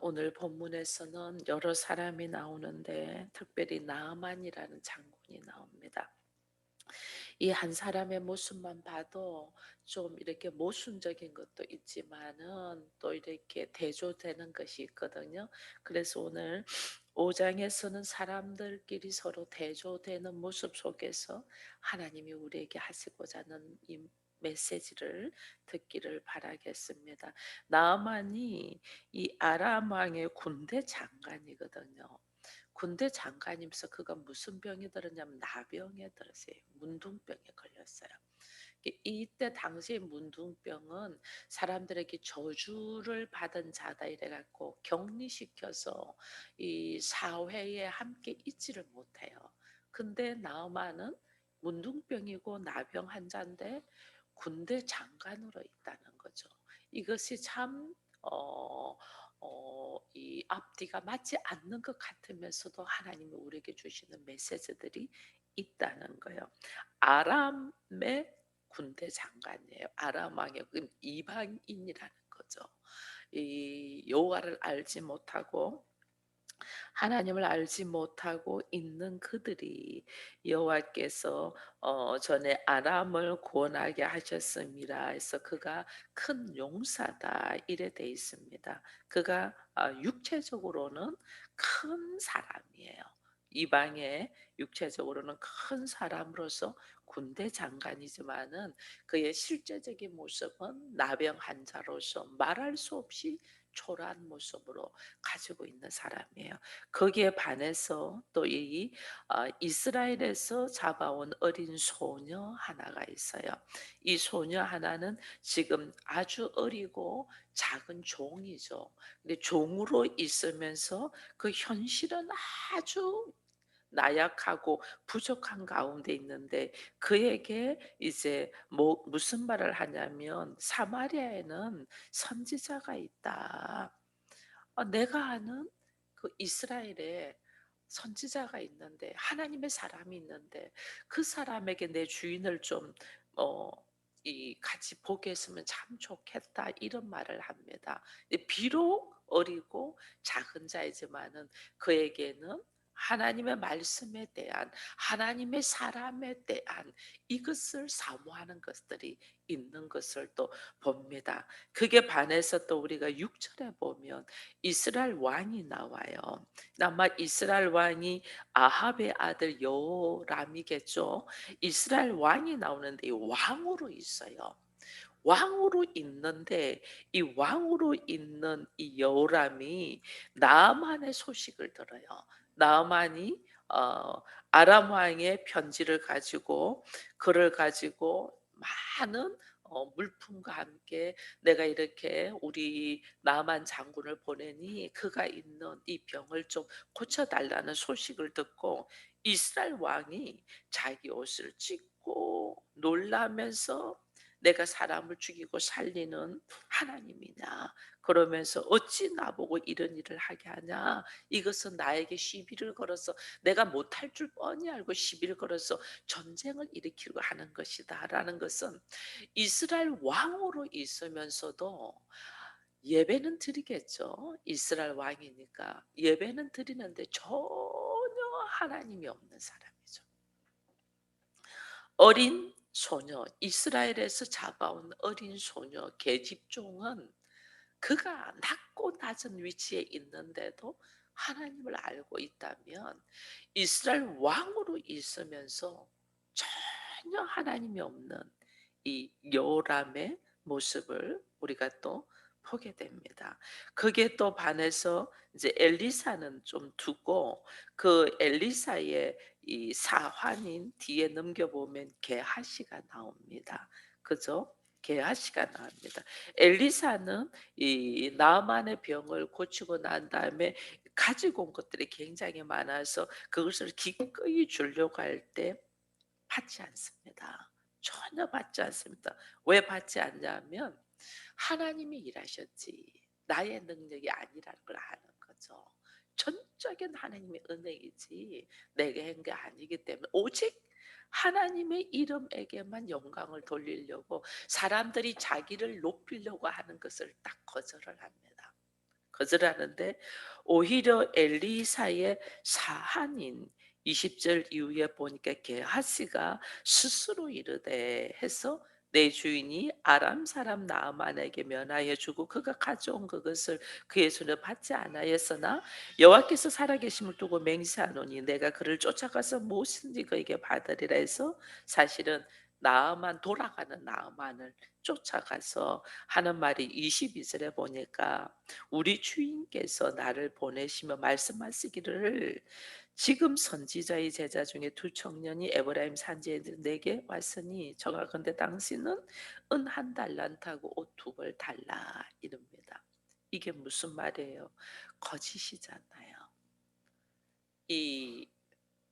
오늘 본문에서는 여러 사람이 나오는데 특별히 나아만이라는 장군이 나옵니다. 이 한 사람의 모습만 봐도 좀 이렇게 모순적인 것도 있지만은 또 이렇게 대조되는 것이 있거든요. 그래서 오늘 5장에서는 사람들끼리 서로 대조되는 모습 속에서 하나님이 우리에게 하시고자 하는 이 메시지를 듣기를 바라겠습니다. 나아만이 이 아람 왕의 군대 장관이거든요. 군대 장관이면서 그가 무슨 병이 들었냐면 나병에 들었어요. 문둥병에 걸렸어요. 이때 당시 문둥병은 사람들에게 저주를 받은 자다 이래 갖고 격리시켜서 이 사회에 함께 있지를 못해요. 근데 나아만은 문둥병이고 나병 환자인데 군대 장관으로 있다는 거죠. 이것이 참 이 앞뒤가 맞지 않는 것 같으면서도 하나님이 우리에게 주시는 메시지들이 있다는 거예요. 아람의 군대 장관이에요. 아람 왕의 이방인이라는 거죠. 이 여호와를 알지 못하고 하나님을 알지 못하고 있는 그들이 여호와께서 전에 아람을 구원하게 하셨습니다. 해서 그가 큰 용사다 이래 돼 있습니다. 그가 육체적으로는 큰 사람이에요. 이방의 육체적으로는 큰 사람으로서 군대 장관이지만은 그의 실제적인 모습은 나병 환자로서 말할 수 없이 초라한 모습으로 가지고 있는 사람이에요. 거기에 반해서 또 이 이스라엘에서 잡아온 어린 소녀 하나가 있어요. 이 소녀 하나는 지금 아주 어리고 작은 종이죠. 근데 종으로 있으면서 그 현실은 아주 나약하고 부족한 가운데 있는데 그에게 이제 뭐 무슨 말을 하냐면 사마리아에는 선지자가 있다. 내가 아는 그 이스라엘에 선지자가 있는데 하나님의 사람이 있는데 그 사람에게 내 주인을 좀 어, 이 같이 보게 했으면 참 좋겠다 이런 말을 합니다. 비록 어리고 작은 자이지만은 그에게는 하나님의 말씀에 대한 하나님의 사람에 대한 이것을 사모하는 것들이 있는 것을 또 봅니다. 그게 반해서 또 우리가 6절에 보면 이스라엘 왕이 나와요. 아마 이스라엘 왕이 아합의 아들 여호람이겠죠. 이스라엘 왕이 나오는데 이 왕으로 있어요. 왕으로 있는데 이 왕으로 있는 이 여호람이 나아만의 소식을 들어요. 나아만이 어, 아람 왕의 편지를 가지고 그를 가지고 많은 물품과 함께 내가 이렇게 우리 나만 장군을 보내니 그가 있는 이 병을 좀 고쳐달라는 소식을 듣고 이스라엘 왕이 자기 옷을 찢고 놀라면서 내가 사람을 죽이고 살리는 하나님이냐 그러면서 어찌 나보고 이런 일을 하게 하냐 이것은 나에게 시비를 걸어서 내가 못할 줄 뻔히 알고 시비를 걸어서 전쟁을 일으키려고 하는 것이다 라는 것은 이스라엘 왕으로 있으면서도 예배는 드리겠죠. 이스라엘 왕이니까 예배는 드리는데 전혀 하나님이 없는 사람이죠. 어린 소녀, 이스라엘에서 잡아온 어린 소녀 계집종은 그가 낮고 낮은 위치에 있는데도 하나님을 알고 있다면 이스라엘 왕으로 있으면서 전혀 하나님이 없는 이 요람의 모습을 우리가 또 보게 됩니다. 그게 또 반해서 이제 엘리사는 좀 두고 그 엘리사의 이 사환인 뒤에 넘겨보면 게하시가 나옵니다. 그죠? 게하시가 나옵니다. 엘리사는 이 나만의 병을 고치고 난 다음에 가지고 온 것들이 굉장히 많아서 그것을 기꺼이 주려고 할 때 받지 않습니다. 전혀 받지 않습니다. 왜 받지 않냐면 하나님이 일하셨지 나의 능력이 아니라는 걸 아는 거죠. 전적인 하나님의 은혜이지 내게 한 게 아니기 때문에 오직 하나님의 이름에게만 영광을 돌리려고 사람들이 자기를 높이려고 하는 것을 딱 거절을 합니다. 거절하는데 오히려 엘리사의 사한인 20절 이후에 보니까 게하시가 스스로 이르되 해서 내 주인이 아람 사람 나아만에게 면하여 주고 그가 가져온 그것을 그의 손에 받지 아니하였으나 여호와께서 살아계심을 두고 맹세하노니 내가 그를 쫓아가서 무엇인지 그에게 받으리라 해서 사실은 나아만 돌아가는 나아만을 쫓아가서 하는 말이 22절에 보니까 우리 주인께서 나를 보내시며 말씀하시기를 지금 선지자의 제자 중에 두 청년이 에브라임 산지에 내게 왔으니 정하건대 당신은 은 한 달란트하고 옷 두 벌 달라 이럽니다. 이게 무슨 말이에요? 거짓이잖아요. 이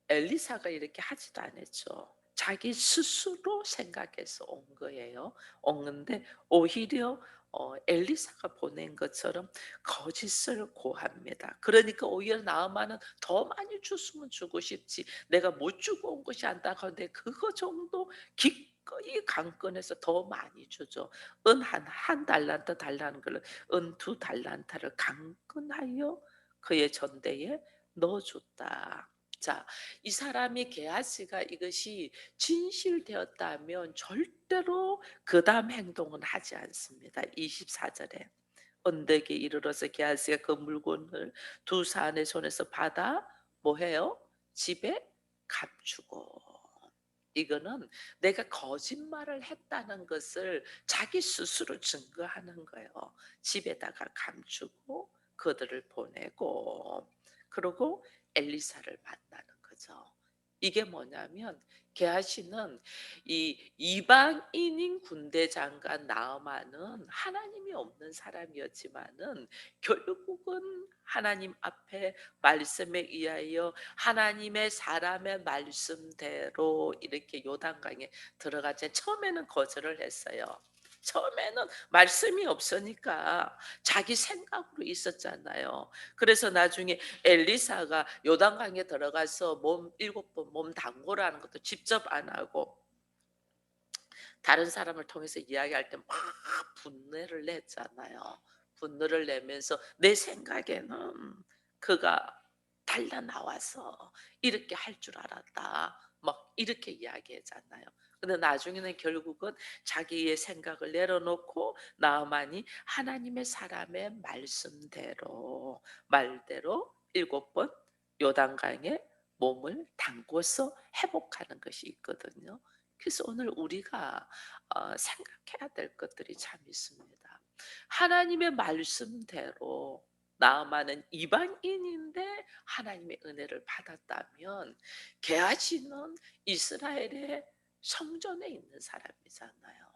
엘리사가 이렇게 하지도 않았죠. 자기 스스로 생각해서 온 거예요. 온 건데 오히려 엘리사가 보낸 것처럼 거짓을 고합니다. 그러니까 오히려 나아만은 더 많이 줬으면 주고 싶지 내가 못 주고 온 것이 안타까운데 그거 정도 기꺼이 강권해서 더 많이 주죠. 은 한 달란트 달라는 걸로 은 두 달란트를 강권하여 그의 전대에 넣어줬다. 자, 이 사람이 게하시가 이것이 진실되었다면 절대로 그다음 행동은 하지 않습니다. 24절에 언덕에 이르러서 게하시가 그 물건을 두 사람의 손에서 받아 뭐 해요? 집에 감추고. 이거는 내가 거짓말을 했다는 것을 자기 스스로 증거하는 거예요. 집에다가 감추고 그들을 보내고 그리고 엘리사를 만나는 거죠. 이게 뭐냐면 게하시는 이 이방인인 군대 장관 나아만은 하나님이 없는 사람이었지만은 결국은 하나님 앞에 말씀에 의하여 하나님의 사람의 말씀대로 이렇게 요단강에 들어가자 처음에는 거절을 했어요. 처음에는 말씀이 없으니까 자기 생각으로 있었잖아요. 그래서 나중에 엘리사가 요단강에 들어가서 몸 7번 몸 담그라는 것도 직접 안 하고 다른 사람을 통해서 이야기할 때 막 분내를 냈잖아요. 분노를 내면서 내 생각에는 그가 달라 나와서 이렇게 할 줄 알았다. 막 이렇게 이야기하잖아요. 근데 나중에는 결국은 자기의 생각을 내려놓고 나만이 하나님의 사람의 말대로 7번 요단강에 몸을 담궈서 회복하는 것이 있거든요. 그래서 오늘 우리가 생각해야 될 것들이 참 있습니다. 하나님의 말씀대로 나아만은 이방인인데 하나님의 은혜를 받았다면 게하시는 이스라엘의 성전에 있는 사람이잖아요.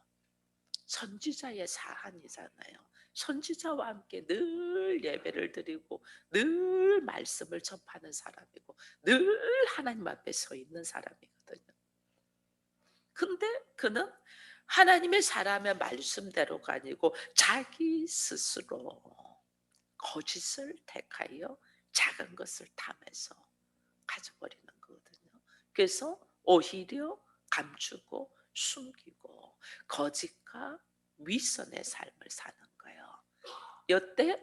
선지자의 사한이잖아요. 선지자와 함께 늘 예배를 드리고 늘 말씀을 접하는 사람이고 늘 하나님 앞에 서 있는 사람이거든요. 근데 그는 하나님의 사람의 말씀대로가 아니고 자기 스스로 거짓을 택하여 작은 것을 탐해서 가져버리는 거거든요. 그래서 오히려 감추고 숨기고 거짓과 위선의 삶을 사는 거예요. 여태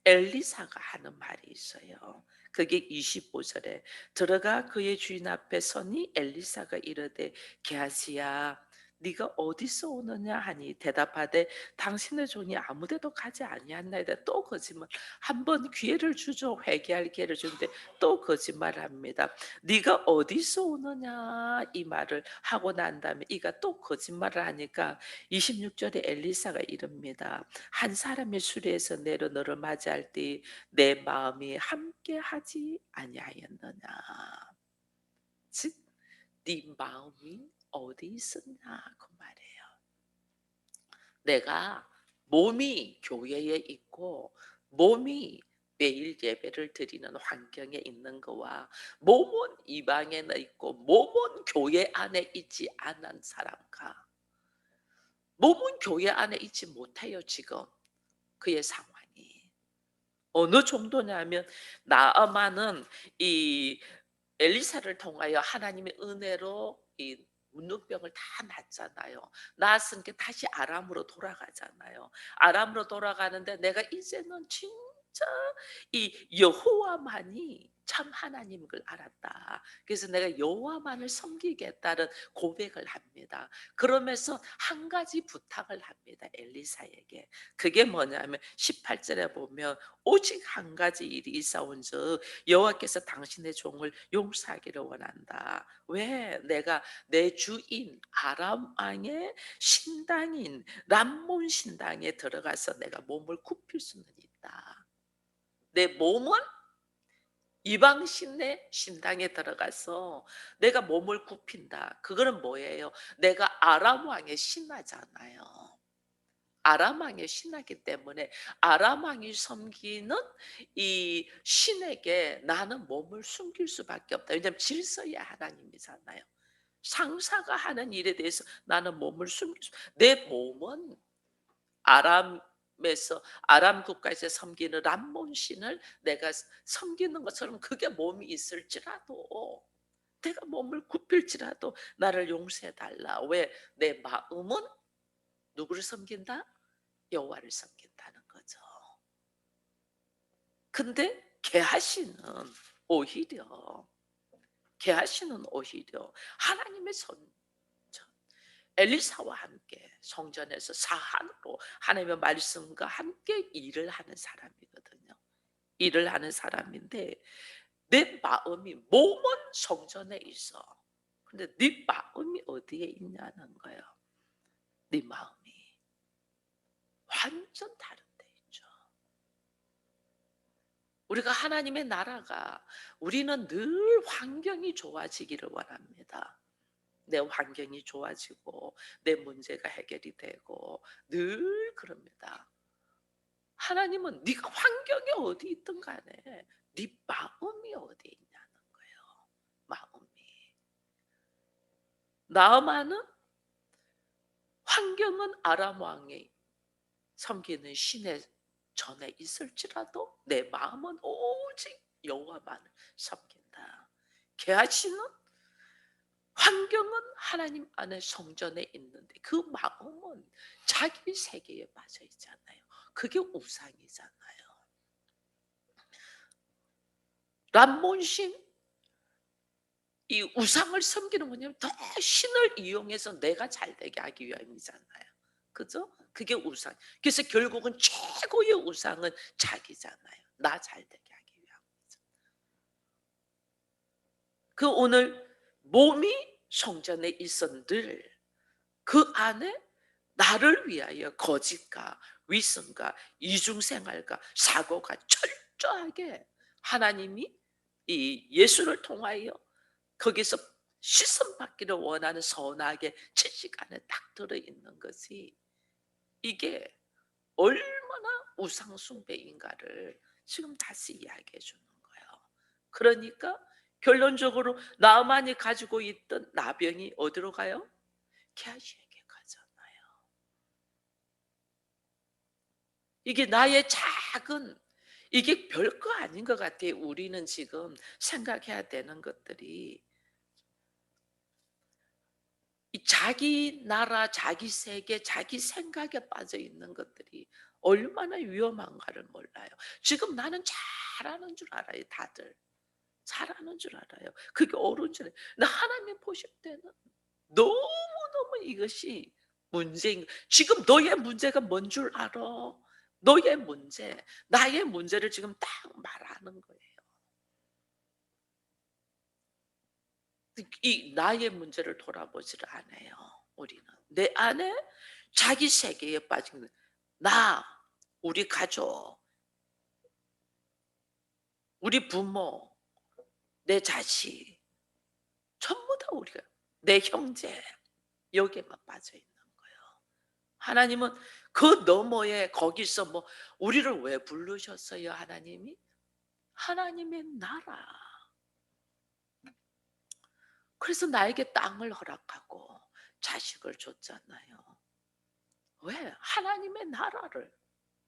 엘리사가 하는 말이 있어요. 그게 25절에 들어가 그의 주인 앞에 서니 엘리사가 이르되 게하시야 네가 어디서 오느냐 하니 대답하되 당신의 종이 아무데도 가지 아니하나이다. 또 거짓말. 한 번 기회를 주죠. 회개할 기회를 주는데 또 거짓말을 합니다. 네가 어디서 오느냐 이 말을 하고 난 다음에 이가 또 거짓말을 하니까 26절에 엘리사가 이릅니다. 한 사람의 수레에서 내려 너를 맞이할 때 내 마음이 함께하지 아니하였느냐. 즉, 네 마음이 어디 있었냐 그 말이에요. 내가 몸이 교회에 있고 몸이 매일 예배를 드리는 환경에 있는 거와 몸은 이방에 있고 몸은 교회 안에 있지 않은 사람과 몸은 교회 안에 있지 못해요 지금 그의 상황이. 어느 정도냐면 나아만은 이 엘리사를 통하여 하나님의 은혜로 이 문둥병을 다 낫잖아요. 나았으니까 다시 아람으로 돌아가잖아요. 아람으로 돌아가는데 내가 이제는 진짜 이 여호와만이 참 하나님인 걸 알았다. 그래서 내가 여호와만을 섬기겠다는 고백을 합니다. 그러면서 한 가지 부탁을 합니다. 엘리사에게. 그게 뭐냐면 18절에 보면 오직 한 가지 일이 있사온즉 여호와께서 당신의 종을 용서하기를 원한다. 왜? 내가 내 주인 아람 왕의 신당인 람몬 신당에 들어가서 내가 몸을 굽힐 수는 있다. 내 몸은 이방 신의 신당에 들어가서 내가 몸을 굽힌다. 그거는 뭐예요? 내가 아람 왕의 신하잖아요. 아람 왕의 신하기 때문에 아람 왕이 섬기는 이 신에게 나는 몸을 숨길 수밖에 없다. 왜냐하면 질서의 하나님이잖아요. 상사가 하는 일에 대해서 나는 몸을 숨길 수, 내 몸은 아람에서 아람 국가에서 섬기는 람몬 신을 내가 섬기는 것처럼 그게 몸이 있을지라도 내가 몸을 굽힐지라도 나를 용서해 달라. 왜? 내 마음은 누구를 섬긴다? 여호와를 섬긴다는 거죠. 근데 게하시는 오히려 하나님의 선 엘리사와 함께 성전에서 사한으로 하나님의 말씀과 함께 일을 하는 사람이거든요. 일을 하는 사람인데 내 마음이 몸은 성전에 있어. 근데 네 마음이 어디에 있냐는 거예요. 네 마음이 완전 다른 데 있죠. 우리가 하나님의 나라가 우리는 늘 환경이 좋아지기를 원합니다. 내 환경이 좋아지고 내 문제가 해결이 되고 늘 그럽니다. 하나님은 네가 환경이 어디 있든 간에 네 마음이 어디 있냐는 거예요. 마음이. 나아만은 환경은 아람 왕이 섬기는 신의 전에 있을지라도 내 마음은 오직 여호와만을 섬긴다. 게하시는 환경은 하나님 안에 성전에 있는데 그 마음은 자기 세계에 빠져 있잖아요. 그게 우상이잖아요. 람몬신 이 우상을 섬기는 뭐냐면 더 신을 이용해서 내가 잘 되게 하기 위함이잖아요. 그죠? 그게 우상. 그래서 결국은 최고의 우상은 자기잖아요. 나 잘 되게 하기 위함이죠. 그 오늘 몸이 성전에 있었늘 그 안에 나를 위하여 거짓과 위선과 이중생활과 사고가 철저하게 하나님이 이 예수를 통하여 거기서 시선 받기를 원하는 선악의 채식 안에 딱 들어있는 것이 이게 얼마나 우상 숭배인가를 지금 다시 이야기해 주는 거예요. 그러니까 결론적으로 나만이 가지고 있던 나병이 어디로 가요? 게하시에게 가잖아요. 이게 나의 작은 이게 별거 아닌 것 같아요. 우리는 지금 생각해야 되는 것들이 이 자기 나라, 자기 세계, 자기 생각에 빠져 있는 것들이 얼마나 위험한가를 몰라요. 지금 나는 잘하는 줄 알아요, 다들. 잘하는 줄 알아요. 그게 옳은 줄 알아요. 나 하나님 보실 때는 너무너무 이것이 문제인 지금 너의 문제가 뭔 줄 알아? 너의 문제, 나의 문제를 지금 딱 말하는 거예요. 이 나의 문제를 돌아보지를 않아요. 우리는 내 안에 자기 세계에 빠진 나, 우리 가족, 우리 부모, 내 자식 전부 다 우리가 내 형제 여기에만 빠져 있는 거예요. 하나님은 그 너머에 거기서 뭐 우리를 왜 부르셨어요? 하나님이 하나님의 나라. 그래서 나에게 땅을 허락하고 자식을 줬잖아요. 왜? 하나님의 나라를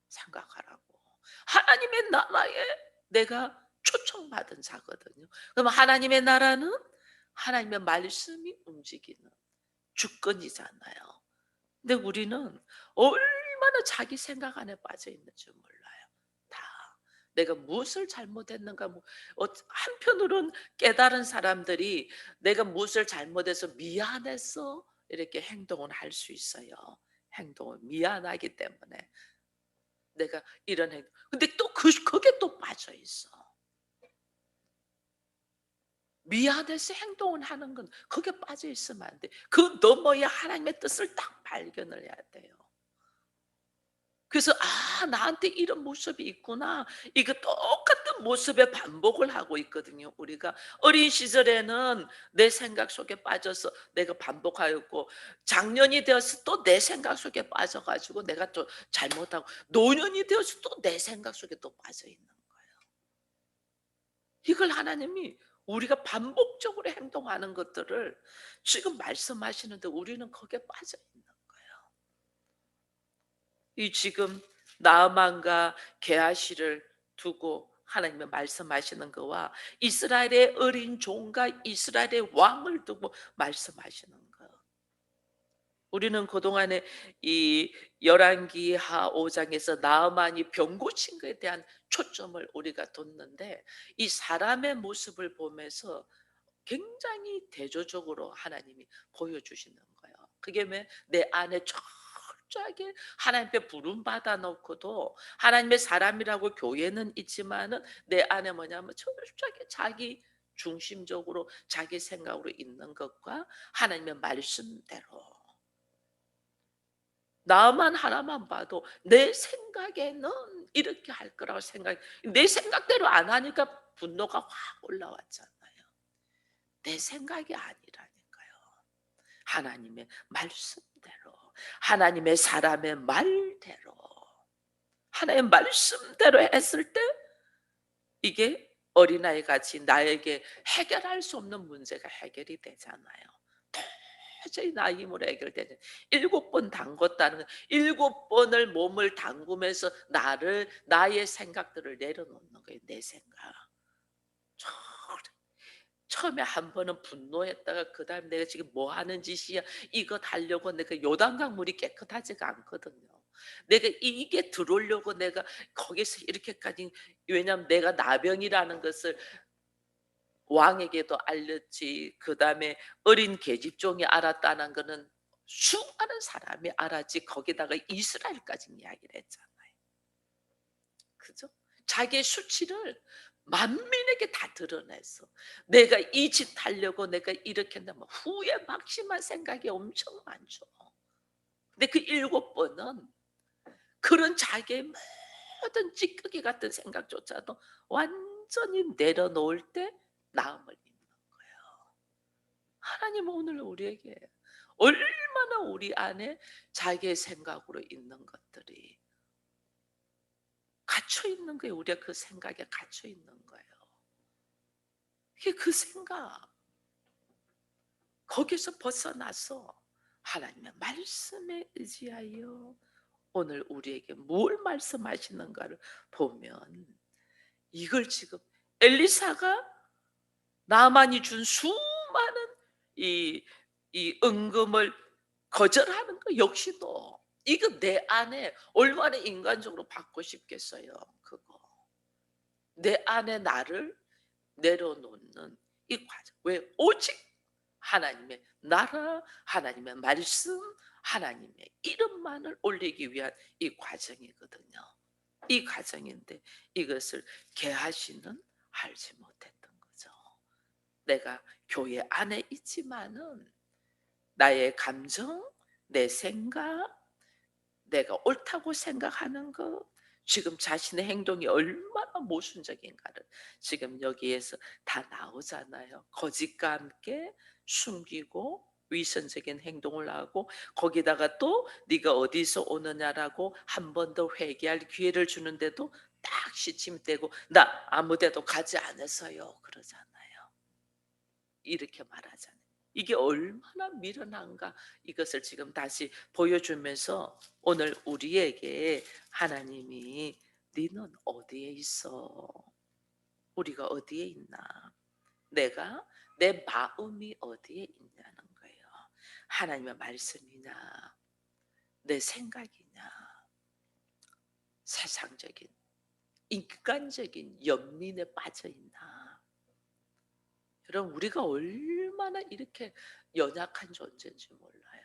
생각하라고. 하나님의 나라에 내가 초청받은 자거든요. 그럼 하나님의 나라는 하나님의 말씀이 움직이는 주권이잖아요. 근데 우리는 얼마나 자기 생각 안에 빠져 있는지 몰라요. 다. 내가 무엇을 잘못했는가. 뭐 한편으론 깨달은 사람들이 내가 무엇을 잘못해서 미안했어 이렇게 행동을 할 수 있어요. 행동을 미안하기 때문에 내가 이런 행동. 근데 또 거기에 또 빠져 있어. 미안해서 행동을 하는 건 거기에 빠져 있으면 안 돼. 그 넘어야 하나님의 뜻을 딱 발견을 해야 돼요. 그래서 '아 나한테 이런 모습이 있구나.' 이거 똑같은 모습의 반복을 하고 있거든요. 우리가 어린 시절에는 내 생각 속에 빠져서 내가 반복하였고, 장년이 되어서 또 내 생각 속에 빠져 가지고 내가 또 잘못하고, 노년이 되어서 또 내 생각 속에 또 빠져 있는 거예요. 이걸 하나님이 우리가 반복적으로 행동하는 것들을 지금 말씀하시는데 우리는 거기에 빠져 있는 거예요. 이 지금 나아만과 게하시를 두고 하나님의 말씀하시는 거와 이스라엘의 어린 종과 이스라엘의 왕을 두고 말씀하시는 거. 우리는 그동안에 이 열왕기하 5장에서 나아만이 병 고친 것에 대한 초점을 우리가 뒀는데, 이 사람의 모습을 보면서 굉장히 대조적으로 하나님이 보여주시는 거예요. 그게 왜 내 안에 철저하게 하나님께 부름 받아 놓고도 하나님의 사람이라고 교회는 있지만은 내 안에 뭐냐면 철저하게 자기 중심적으로 자기 생각으로 있는 것과 하나님의 말씀대로 나만 하나만 봐도 내 생각에는 이렇게 할 거라고 생각, 내 생각대로 안 하니까 분노가 확 올라왔잖아요. 내 생각이 아니라니까요. 하나님의 말씀대로, 하나님의 사람의 말대로, 하나님의 말씀대로 했을 때 이게 어린아이 같이 나에게 해결할 수 없는 문제가 해결이 되잖아요. 도저히 나 힘으로 해결되는, 7번 담궜다는 건 7번을 몸을 담그면서 나의 생각들을 내려놓는 거예요. 내 생각. 처음에 한 번은 분노했다가 그다음에 '내가 지금 뭐 하는 짓이야.' 이것 하려고 내가 요단강 물이 깨끗하지가 않거든요. 내가 이게 들어오려고 내가 거기서 이렇게까지, 왜냐하면 내가 나병이라는 것을 왕에게도 알렸지, 그다음에 어린 계집종이 알았다는 거는 수많은 사람이 알았지, 거기다가 이스라엘까지 이야기를 했잖아요. 그죠? 자기의 수치를 만민에게 다 드러냈어. 내가 이 짓 하려고 내가 이렇게 한다면 후회 막심한 생각이 엄청 많죠. 근데 그 7번은 그런 자기의 모든 찌꺼기 같은 생각조차도 완전히 내려놓을 때 나음을 입는 거예요. 하나님은 오늘 우리에게 얼마나 우리 안에 자기의 생각으로 있는 것들이 갇혀 있는 거예요. 우리가 그 생각에 갇혀 있는 거예요. 이게 그 생각, 거기서 벗어나서 하나님의 말씀에 의지하여 오늘 우리에게 뭘 말씀하시는가를 보면, 이걸 지금 엘리사가 나만이 준 수많은 이, 이 은금을 거절하는 거 역시도 이거 내 안에 얼마나 인간적으로 받고 싶겠어요. 그거 내 안에 나를 내려놓는 이 과정. 왜? 오직 하나님의 나라, 하나님의 말씀, 하나님의 이름만을 올리기 위한 이 과정이거든요. 이 과정인데 이것을 게하시는 알지 못했던 거죠. 내가 교회 안에 있지만은 나의 감정, 내 생각, 내가 옳다고 생각하는 것, 지금 자신의 행동이 얼마나 모순적인가를 지금 여기에서 다 나오잖아요. 거짓과 함께 숨기고 위선적인 행동을 하고, 거기다가 또 네가 어디서 오느냐라고 한 번 더 회개할 기회를 주는데도 딱 시침대고 나 아무 데도 가지 않았어요 그러잖아요. 이렇게 말하잖아요. 이게 얼마나 미련한가, 이것을 지금 다시 보여주면서 오늘 우리에게 하나님이 너는 어디에 있어? 우리가 어디에 있나? 내가 내 마음이 어디에 있냐는 거예요. 하나님의 말씀이냐, 내 생각이냐, 세상적인 인간적인 연민에 빠져 있나? 여러분 우리가 얼마나 이렇게 연약한 존재인지 몰라요.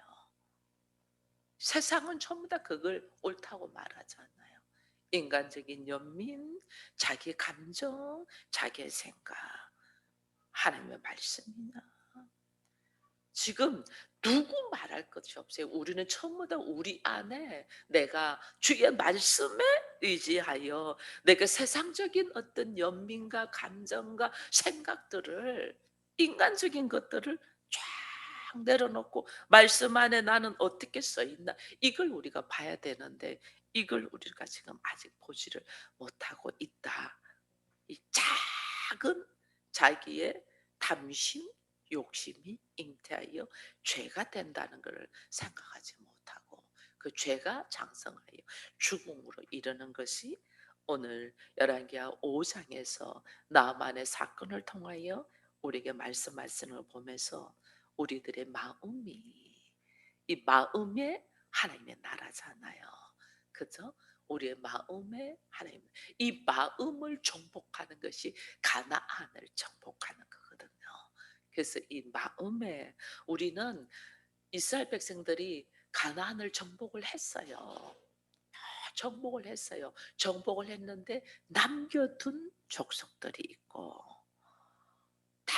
세상은 전부 다 그걸 옳다고 말하잖아요. 인간적인 연민, 자기 감정, 자기의 생각. 하나님의 말씀이나 지금 누구 말할 것이 없어요. 우리는 전부 다 우리 안에 내가 주의 말씀에 의지하여 내가 세상적인 어떤 연민과 감정과 생각들을 인간적인 것들을 쫙 내려놓고 말씀 안에 나는 어떻게 써 있나 이걸 우리가 봐야 되는데 이걸 우리가 지금 아직 보지를 못하고 있다. 이 작은 자기의 탐심, 욕심이 잉태하여 죄가 된다는 것을 생각하지 못하고 그 죄가 장성하여 죽음으로 이르는 것이 오늘 열왕기하 5장에서 나만의 사건을 통하여 우리에게 말씀하시는 걸 보면서 우리들의 마음이 이 마음에 하나님의 나라잖아요. 그죠? 우리의 마음에 하나님 이 마음을 정복하는 것이 가나안을 정복하는 거거든요. 그래서 이 마음에 우리는 이스라엘 백성들이 가나안을 정복을 했어요. 정복을 했어요. 정복을 했는데 남겨둔 족속들이 있고 다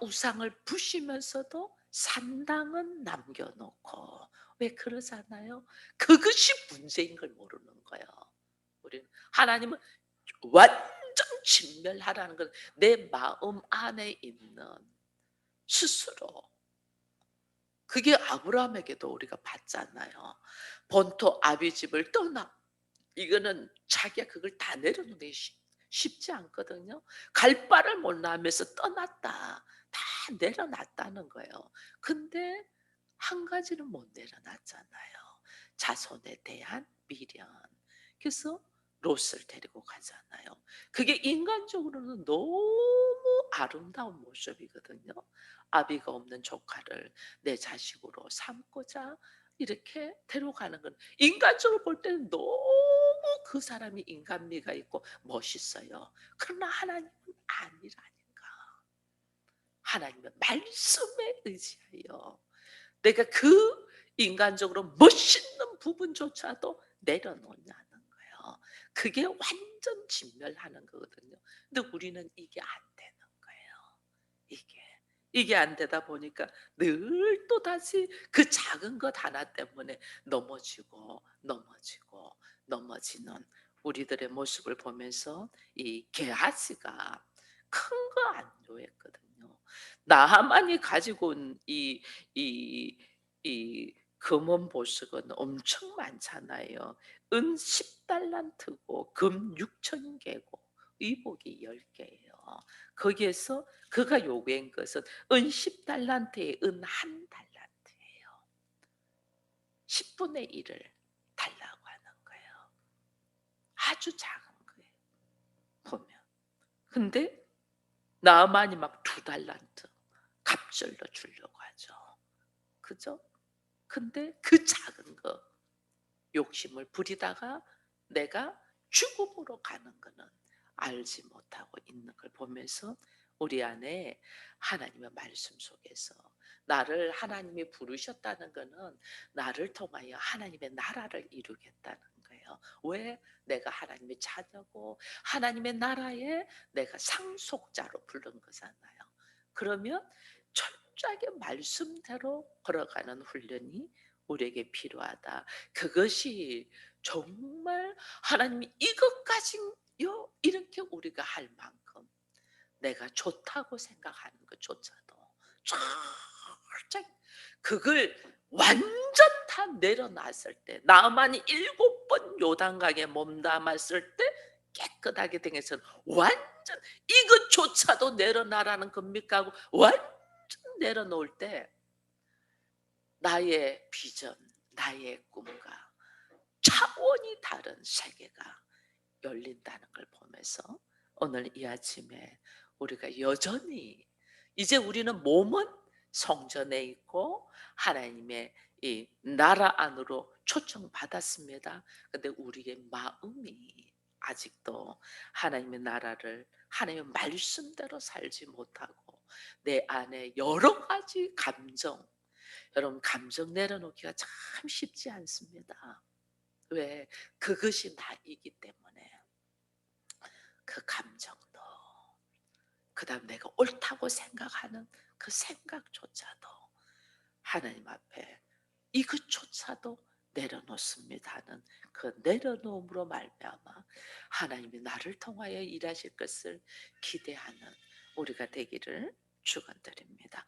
우상을 부시면서도 산당은 남겨놓고 왜 그러잖아요. 그것이 문제인 걸 모르는 거예요. 우리는 하나님은 완전 진멸하라는 건 내 마음 안에 있는 스스로 그게 아브라함에게도 우리가 봤잖아요. 본토 아비 집을 떠나 이거는 자기가 그걸 다 내려놓는 게 쉽지 않거든요. 갈 바를 몰라하면서 떠났다. 다 내려놨다는 거예요. 근데 한 가지는 못 내려놨잖아요. 자손에 대한 미련. 그래서 롯을 데리고 가잖아요. 그게 인간적으로는 너무 아름다운 모습이거든요. 아비가 없는 조카를 내 자식으로 삼고자 이렇게 데려가는 건 인간적으로 볼 때는 너무 그 사람이 인간미가 있고 멋있어요. 그러나 하나님은 아니라니까. 하나님의 말씀에 의지하여 내가 그 인간적으로 멋있는 부분조차도 내려놓냐는 거예요. 그게 완전 진멸하는 거거든요. 근데 우리는 이게 안 되는 거예요. 이게. 이게 안 되다 보니까 늘 또다시 그 작은 것 하나 때문에 넘어지고 넘어지고 넘어지는 우리들의 모습을 보면서 이 게하시가 큰 거 안 요했거든요. 나하만이 가지고 온 이 금은 보석은 엄청 많잖아요. 은 10달란트고 금 6천 개고 의복이 10개예요. 거기에서 그가 요구한 것은 은 10달란트에 은 한 달란트예요. 10분의 1을 달라고 하는 거예요. 아주 작은 거예요. 보면. 근데 나만이 막 2달란트 갑절로 주려고 하죠. 그죠? 근데 그 작은 거 욕심을 부리다가 내가 죽음으로 가는 거는 알지 못하고 있는 걸 보면서 우리 안에 하나님의 말씀 속에서 나를 하나님이 부르셨다는 거는 나를 통하여 하나님의 나라를 이루겠다는 거예요. 왜? 내가 하나님의 자녀고 하나님의 나라에 내가 상속자로 부른 거잖아요. 그러면 철저하게 말씀대로 걸어가는 훈련이 우리에게 필요하다. 그것이 정말 하나님이 이것까지요 이렇게 우리가 할 만큼 내가 좋다고 생각하는 것조차도 철저히 그걸 완전 다 내려놨을 때 나만이 7번 요단강에 몸담았을 때 깨끗하게 된 것은 완전 이것조차도 내려놔라는 겁니까 하고 완전 내려놓을 때 나의 비전, 나의 꿈과 차원이 다른 세계가 열린다는 걸 보면서 오늘 이 아침에 우리가 여전히 이제 우리는 몸은 성전에 있고 하나님의 이 나라 안으로 초청받았습니다. 근데 우리의 마음이 아직도 하나님의 나라를 하나님의 말씀대로 살지 못하고 내 안에 여러 가지 감정, 여러분 감정 내려놓기가 참 쉽지 않습니다. 왜? 그것이 나이기 때문에. 그 감정도, 그다음 내가 옳다고 생각하는 그 생각조차도 하나님 앞에 이것조차도 내려놓습니다는 그 내려놓음으로 말미암아 하나님이 나를 통하여 일하실 것을 기대하는 우리가 되기를 축원드립니다.